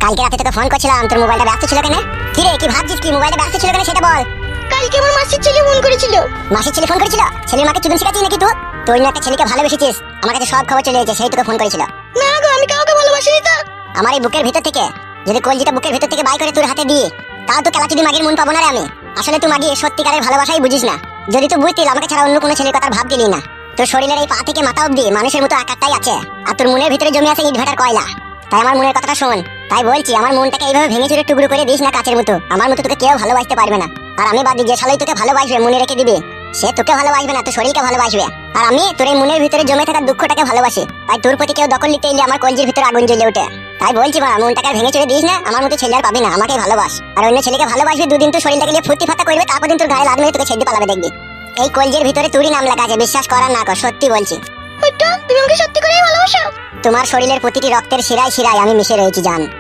কালকে রাতে তোকে ফোন করছিলাম, তোর মোবাইলটা ব্যস্ত ছিল কেন? কি রে, কি ভাবছিস? কি মোবাইলটা ব্যস্ত ছিল কেন সেটা বল। কালকে আমার মাসির ছেলে ফোন করেছিল। মাসির ছেলে ফোন করেছিল? ছেলের মাকে চুদন শিখাচ্ছিস নাকি তুই? তুই না একটা ছেলেকে ভালোবেসেছিস, আমার কাছে সব খবর চলে এসেছে, সেই তোকে ফোন করেছিল। না গো, আমি কাউকে ভালোবাসিনি তো। আমার এই বুকের ভিতর থেকে যদি কলজিটা বুকের ভিতর থেকে বাই করে তোর হাতে দিয়ে, তাও তো কেলাচুদি মাগির মন পাবো না রে আমি। আসলে তুই মাগি সত্যিকারের ভালোবাসাই বুঝিস না। যদি তুই বুঝতিস আমাকে ছাড়া অন্য কোনো ছেলের কথা ভাব গেলি না। তোর শরীরের এই পা থেকে মাথা অব্দি মানুষের মতো আকারটাই আছে, আর তোর মনের ভিতরে জমি আছে ইট ভাটার কয়লা। তাই আমার মনের কথাটা শোন। তাই বলছি, আমার মনটাকে এইভাবে ভেঙে চুরে টুকরো করে দিস না কাচের মতো। আমার মতো তোকে কেউ ভালোবাসতে পারবে না। আর আমি বাদি যে শালাই তোকে ভালোবাসবে মনে রেখে দিবি, সে তোকে ভালোবাসবে না, তোর শরীরকে ভালোবাসবে। আর আমি তোর এই মনের ভিতরে জমে থাকা দুঃখটাকে ভালোবাসি। তাই তোর প্রতি কেউ দখল নিতে এলে আমার কলজির ভিতরে আগুন জ্বলে ওঠে। তাই বলছি মা, মনটাকে ভেঙে চুরে দিস না। আমার মতো ছেলে আর পাবি না, আমাকে ভালোবাস। আর অন্য ছেলেকে ভালোবাসবি, দুদিন তোর শরীরটাকে নিয়ে ফুর্তি ফাতা করবে, তারপর দিন তোর গায়ে লাদ মেরে তোকে ছেড়ে পালাবে দেখবি। এই কলজির ভিতরে তোরই নাম লেখা আছে, বিশ্বাস করার না কর, সত্যি বলছি। ওইটা তুমি আমাকে সত্যি করেই ভালোবাসো? তোমার শরীরের প্রতিটি রক্তের শিরায় শিরায় আমি মিশে রয়েছি জান।